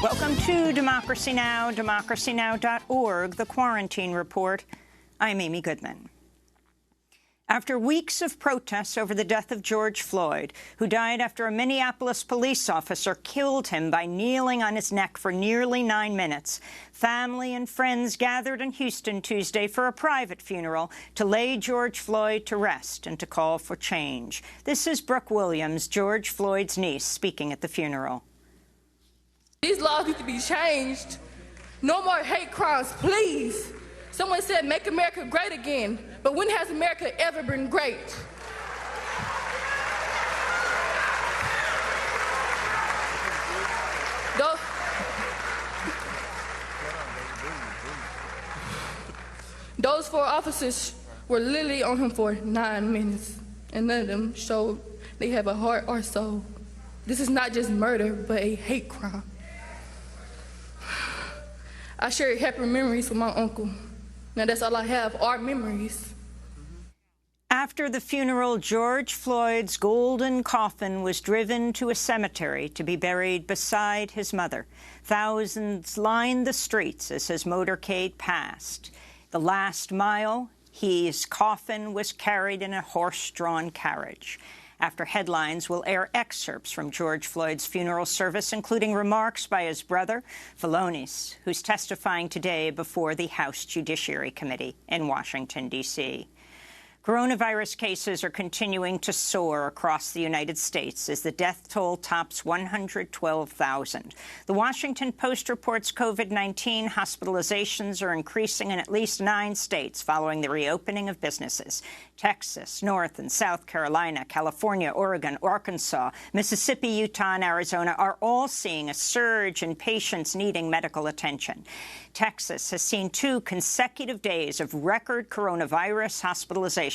Welcome to Democracy Now!, democracynow.org, the Quarantine Report. I'm Amy Goodman. After weeks of protests over the death of George Floyd, who died after a Minneapolis police officer killed him by kneeling on his neck for nearly 9 minutes, family and friends gathered in Houston Tuesday for a private funeral to lay George Floyd to rest and to call for change. This is Brooke Williams, George Floyd's niece, speaking at the funeral. These laws need to be changed. No more hate crimes, please. Someone said, make America great again. But when has America ever been great? Those 4 officers were literally on him for 9 minutes, and none of them showed they have a heart or soul. This is not just murder, but a hate crime. I share happy memories with my uncle. Now that's all I have, are memories. After the funeral, George Floyd's golden coffin was driven to a cemetery to be buried beside his mother. Thousands lined the streets as his motorcade passed. The last mile, his coffin was carried in a horse-drawn carriage. After headlines, we'll air excerpts from George Floyd's funeral service, including remarks by his brother, Philonis, who's testifying today before the House Judiciary Committee in Washington, D.C. Coronavirus cases are continuing to soar across the United States as the death toll tops 112,000. The Washington Post reports COVID-19 hospitalizations are increasing in at least 9 states following the reopening of businesses. Texas, North and South Carolina, California, Oregon, Arkansas, Mississippi, Utah, and Arizona are all seeing a surge in patients needing medical attention. Texas has seen 2 consecutive days of record coronavirus hospitalizations.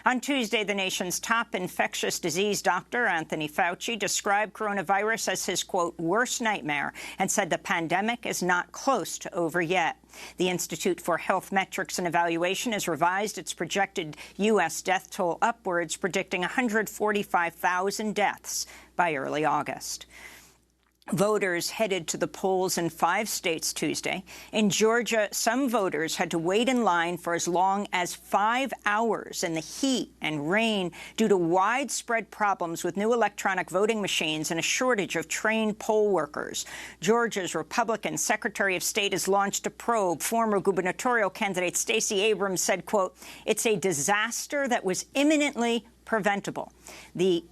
On Tuesday, the nation's top infectious disease doctor, Anthony Fauci, described coronavirus as his, quote, worst nightmare and said the pandemic is not close to over yet. The Institute for Health Metrics and Evaluation has revised its projected U.S. death toll upwards, predicting 145,000 deaths by early August. Voters headed to the polls in 5 states Tuesday. In Georgia, some voters had to wait in line for as long as 5 hours in the heat and rain due to widespread problems with new electronic voting machines and a shortage of trained poll workers. Georgia's Republican Secretary of State has launched a probe. Former gubernatorial candidate Stacey Abrams said, quote, it's a disaster that was imminently preventable. We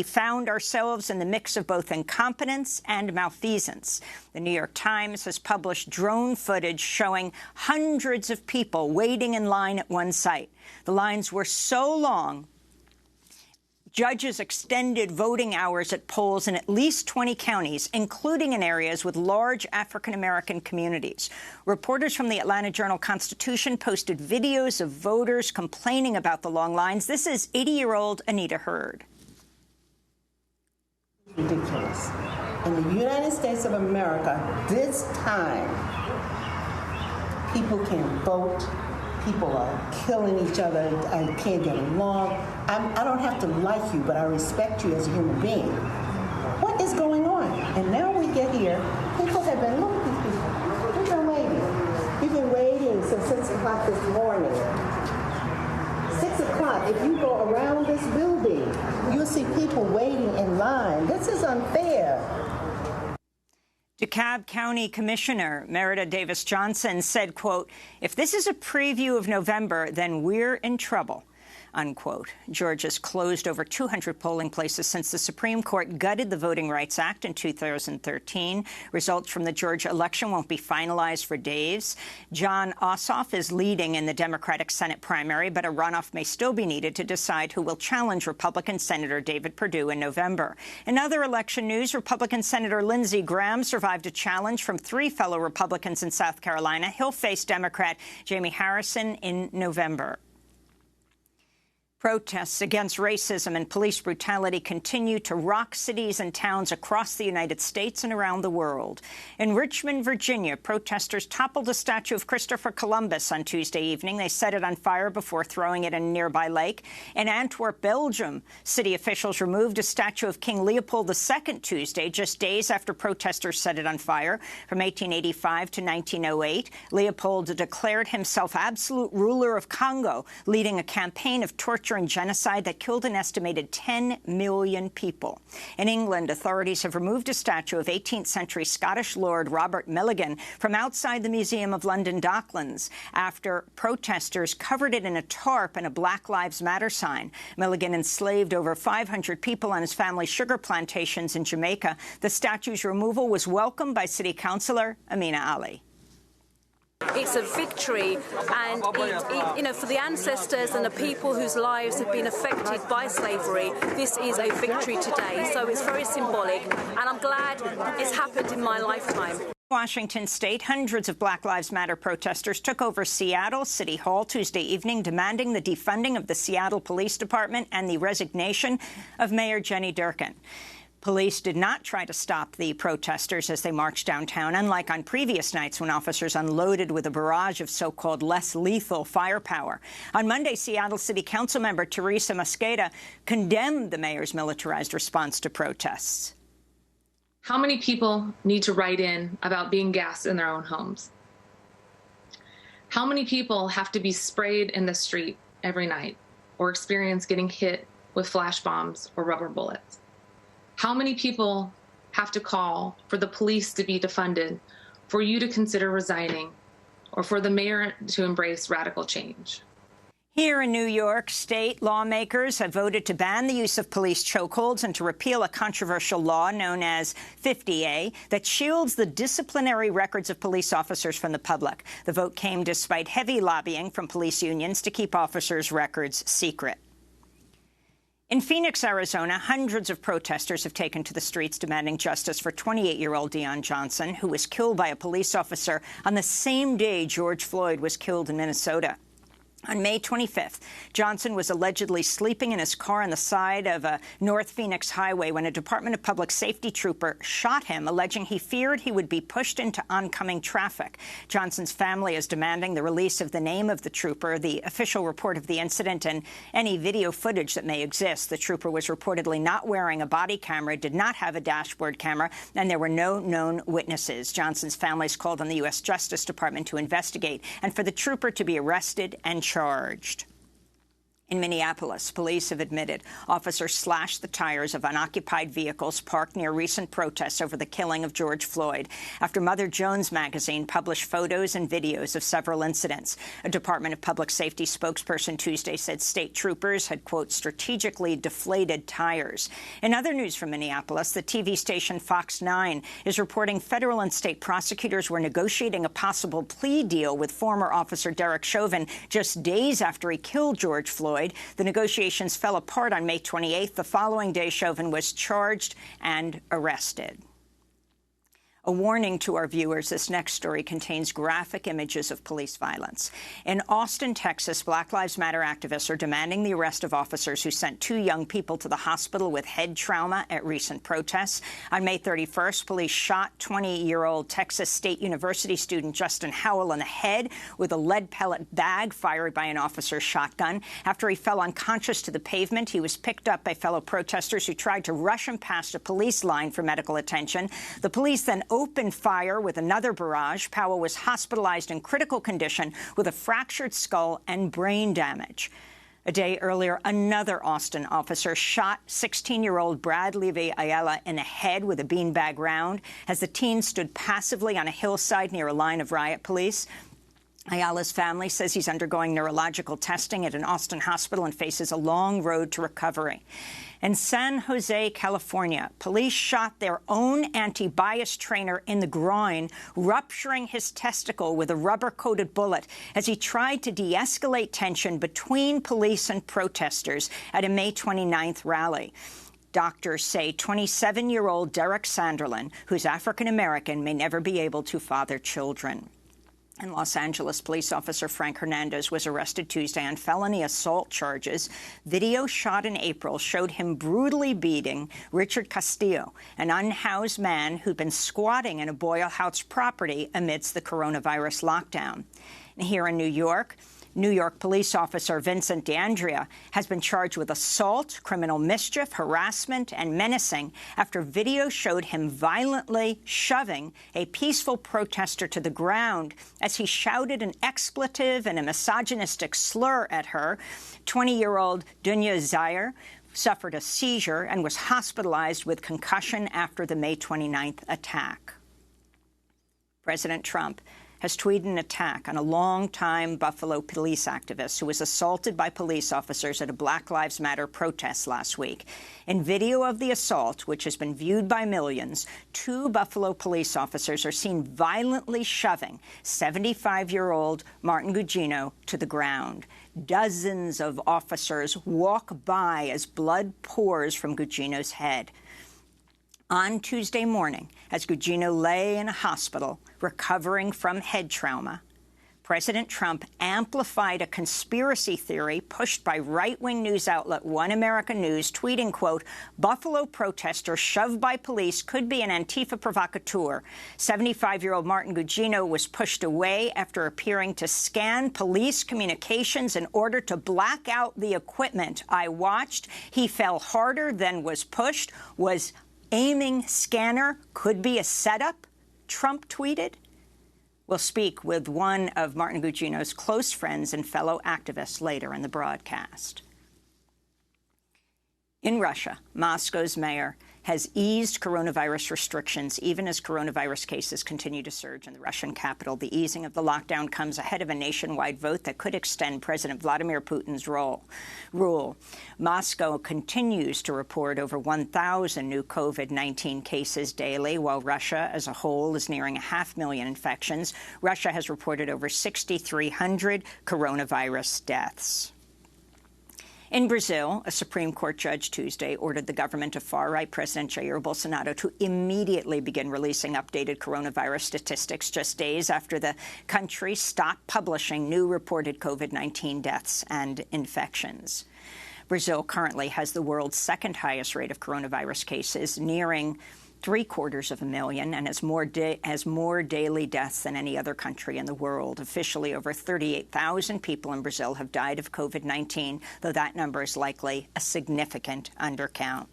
found ourselves in the mix of both incompetence and malfeasance. The New York Times has published drone footage showing hundreds of people waiting in line at one site. The lines were so long, judges extended voting hours at polls in at least 20 counties, including in areas with large African-American communities. Reporters from the Atlanta Journal-Constitution posted videos of voters complaining about the long lines. This is 80-year-old Anita Hurd. Ridiculous. In the United States of America, this time, people can't vote. People are killing each other and can't get along. I don't have to like you, but I respect you as a human being. What is going on? And now we get here. People have been, look at these people. We've been waiting. We've been waiting since 6 o'clock this morning. 6 o'clock, if you go around this building, you'll see people waiting in line. This is unfair. DeKalb County Commissioner Merida Davis Johnson said, quote, if this is a preview of November, then we're in trouble, unquote. Georgia's closed over 200 polling places since the Supreme Court gutted the Voting Rights Act in 2013. Results from the Georgia election won't be finalized for days. Jon Ossoff is leading in the Democratic Senate primary, but a runoff may still be needed to decide who will challenge Republican Senator David Perdue in November. In other election news, Republican Senator Lindsey Graham survived a challenge from 3 fellow Republicans in South Carolina. He'll face Democrat Jamie Harrison in November. Protests against racism and police brutality continue to rock cities and towns across the United States and around the world. In Richmond, Virginia, protesters toppled a statue of Christopher Columbus on Tuesday evening. They set it on fire before throwing it in a nearby lake. In Antwerp, Belgium, city officials removed a statue of King Leopold II Tuesday, just days after protesters set it on fire. From 1885 to 1908, Leopold declared himself absolute ruler of Congo, leading a campaign of torture and genocide that killed an estimated 10 million people. In England, authorities have removed a statue of 18th-century Scottish Lord Robert Milligan from outside the Museum of London Docklands after protesters covered it in a tarp and a Black Lives Matter sign. Milligan enslaved over 500 people on his family's sugar plantations in Jamaica. The statue's removal was welcomed by City Councillor Amina Ali. It's a victory, and for the ancestors and the people whose lives have been affected by slavery, this is a victory today. So it's very symbolic, and I'm glad it's happened in my lifetime. Washington State, hundreds of Black Lives Matter protesters took over Seattle City Hall Tuesday evening, demanding the defunding of the Seattle Police Department and the resignation of Mayor Jenny Durkan. Police did not try to stop the protesters as they marched downtown, unlike on previous nights when officers unloaded with a barrage of so-called less lethal firepower. On Monday, Seattle City Council member Teresa Mosqueda condemned the mayor's militarized response to protests. How many people need to write in about being gassed in their own homes? How many people have to be sprayed in the street every night or experience getting hit with flash bombs or rubber bullets? How many people have to call for the police to be defunded, for you to consider resigning, or for the mayor to embrace radical change? Here in New York, state lawmakers have voted to ban the use of police chokeholds and to repeal a controversial law known as 50A that shields the disciplinary records of police officers from the public. The vote came despite heavy lobbying from police unions to keep officers' records secret. In Phoenix, Arizona, hundreds of protesters have taken to the streets demanding justice for 28-year-old Deon Johnson, who was killed by a police officer on the same day George Floyd was killed in Minnesota. On May 25th, Johnson was allegedly sleeping in his car on the side of a North Phoenix highway when a Department of Public Safety trooper shot him, alleging he feared he would be pushed into oncoming traffic. Johnson's family is demanding the release of the name of the trooper, the official report of the incident, and any video footage that may exist. The trooper was reportedly not wearing a body camera, did not have a dashboard camera, and there were no known witnesses. Johnson's family has called on the U.S. Justice Department to investigate and for the trooper to be arrested and charged. In Minneapolis, police have admitted officers slashed the tires of unoccupied vehicles parked near recent protests over the killing of George Floyd after Mother Jones magazine published photos and videos of several incidents. A Department of Public Safety spokesperson Tuesday said state troopers had, quote, strategically deflated tires. In other news from Minneapolis, the TV station Fox 9 is reporting federal and state prosecutors were negotiating a possible plea deal with former officer Derek Chauvin just days after he killed George Floyd. The negotiations fell apart on May 28th. The following day, Chauvin was charged and arrested. A warning to our viewers, this next story contains graphic images of police violence. In Austin, Texas, Black Lives Matter activists are demanding the arrest of officers who sent 2 young people to the hospital with head trauma at recent protests. On May 31st, police shot 20-year-old Texas State University student Justin Howell in the head with a lead pellet bag fired by an officer's shotgun. After he fell unconscious to the pavement, he was picked up by fellow protesters who tried to rush him past a police line for medical attention. The police then opened fire with another barrage. Powell was hospitalized in critical condition with a fractured skull and brain damage. A day earlier, another Austin officer shot 16-year-old Brad Levy Ayala in the head with a beanbag round as the teen stood passively on a hillside near a line of riot police. Ayala's family says he's undergoing neurological testing at an Austin hospital and faces a long road to recovery. In San Jose, California, police shot their own anti-bias trainer in the groin, rupturing his testicle with a rubber-coated bullet as he tried to de-escalate tension between police and protesters at a May 29th rally. Doctors say 27-year-old Derek Sanderlin, who's African-American, may never be able to father children. And Los Angeles police officer Frank Hernandez was arrested Tuesday on felony assault charges. Video shot in April showed him brutally beating Richard Castillo, an unhoused man who'd been squatting in a Boyle House property amidst the coronavirus lockdown. And here in New York police officer Vincent D'Andrea has been charged with assault, criminal mischief, harassment, and menacing after video showed him violently shoving a peaceful protester to the ground as he shouted an expletive and a misogynistic slur at her. 20-year-old Dunya Zaire suffered a seizure and was hospitalized with concussion after the May 29th attack. President Trump has tweeted an attack on a longtime Buffalo police activist who was assaulted by police officers at a Black Lives Matter protest last week. In video of the assault, which has been viewed by millions, 2 Buffalo police officers are seen violently shoving 75-year-old Martin Gugino to the ground. Dozens of officers walk by as blood pours from Gugino's head. On Tuesday morning, as Gugino lay in a hospital recovering from head trauma, President Trump amplified a conspiracy theory pushed by right-wing news outlet One America News, tweeting, quote, "Buffalo protester shoved by police could be an Antifa provocateur. 75-year-old Martin Gugino was pushed away after appearing to scan police communications in order to black out the equipment. I watched. He fell harder than was pushed. Was aiming scanner could be a setup," Trump tweeted. We'll speak with one of Martin Gugino's close friends and fellow activists later in the broadcast. In Russia, Moscow's mayor has eased coronavirus restrictions even as coronavirus cases continue to surge in the Russian capital. The easing of the lockdown comes ahead of a nationwide vote that could extend President Vladimir Putin's rule. Moscow continues to report over 1,000 new COVID-19 cases daily, while Russia as a whole is nearing 500,000 infections. Russia has reported over 6,300 coronavirus deaths. In Brazil, a Supreme Court judge Tuesday ordered the government of far-right President Jair Bolsonaro to immediately begin releasing updated coronavirus statistics just days after the country stopped publishing new reported COVID-19 deaths and infections. Brazil currently has the world's second highest rate of coronavirus cases, nearing 750,000, and has more daily deaths than any other country in the world. Officially, over 38,000 people in Brazil have died of COVID-19, though that number is likely a significant undercount.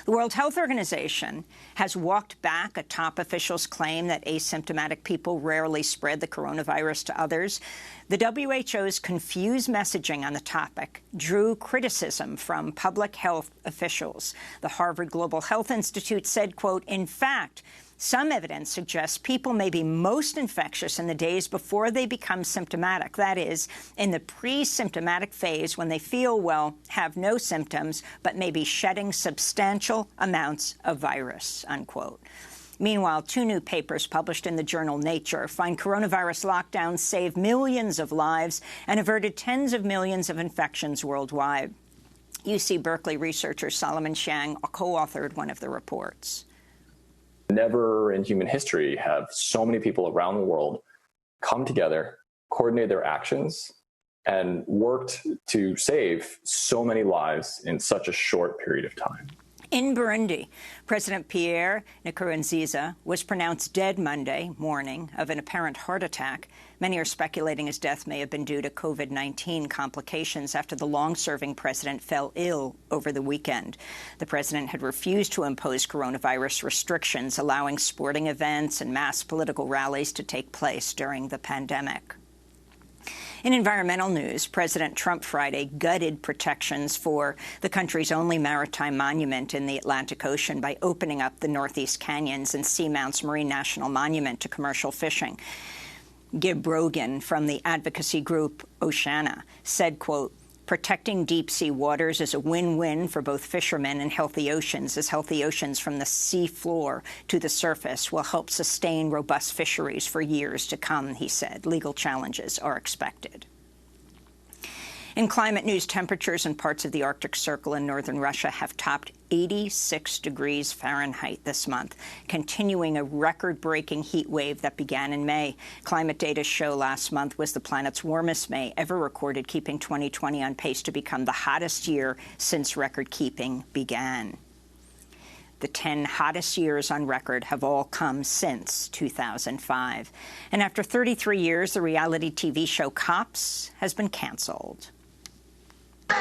The World Health Organization has walked back a top official's claim that asymptomatic people rarely spread the coronavirus to others. The WHO's confused messaging on the topic drew criticism from public health officials. The Harvard Global Health Institute said, quote, "In fact, some evidence suggests people may be most infectious in the days before they become symptomatic. That is, in the pre-symptomatic phase when they feel well, have no symptoms, but may be shedding substantial amounts of virus," unquote. Meanwhile, 2 new papers published in the journal Nature find coronavirus lockdowns saved millions of lives and averted tens of millions of infections worldwide. UC Berkeley researcher Solomon Shang co-authored one of the reports. Never in human history have so many people around the world come together, coordinated their actions, and worked to save so many lives in such a short period of time. In Burundi, President Pierre Nkurunziza was pronounced dead Monday morning of an apparent heart attack. Many are speculating his death may have been due to COVID-19 complications after the long-serving president fell ill over the weekend. The president had refused to impose coronavirus restrictions, allowing sporting events and mass political rallies to take place during the pandemic. In environmental news, President Trump Friday gutted protections for the country's only maritime monument in the Atlantic Ocean by opening up the Northeast Canyons and Seamounts Marine National Monument to commercial fishing. Gib Brogan from the advocacy group Oceana said, quote, "Protecting deep-sea waters is a win-win for both fishermen and healthy oceans, as healthy oceans from the sea floor to the surface will help sustain robust fisheries for years to come," he said. Legal challenges are expected. In climate news, temperatures in parts of the Arctic Circle in northern Russia have topped 86 degrees Fahrenheit this month, continuing a record-breaking heat wave that began in May. Climate data show last month was the planet's warmest May ever recorded, keeping 2020 on pace to become the hottest year since record-keeping began. The 10 hottest years on record have all come since 2005. And after 33 years, the reality TV show Cops has been canceled. Keep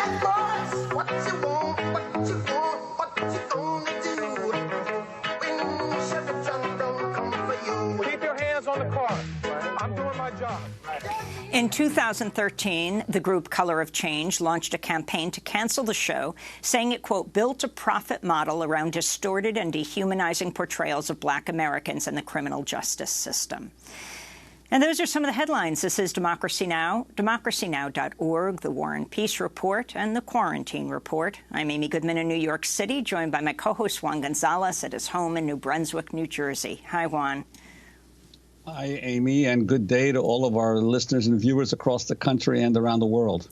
your hands on the car. I'm doing my job. In 2013, the group Color of Change launched a campaign to cancel the show, saying it, quote, built a profit model around distorted and dehumanizing portrayals of Black Americans in the criminal justice system. And those are some of the headlines. This is Democracy Now!, democracynow.org, the War and Peace Report, and the Quarantine Report. I'm Amy Goodman in New York City, joined by my co-host Juan Gonzalez at his home in New Brunswick, New Jersey. Hi, Juan. Hi, Amy, and good day to all of our listeners and viewers across the country and around the world.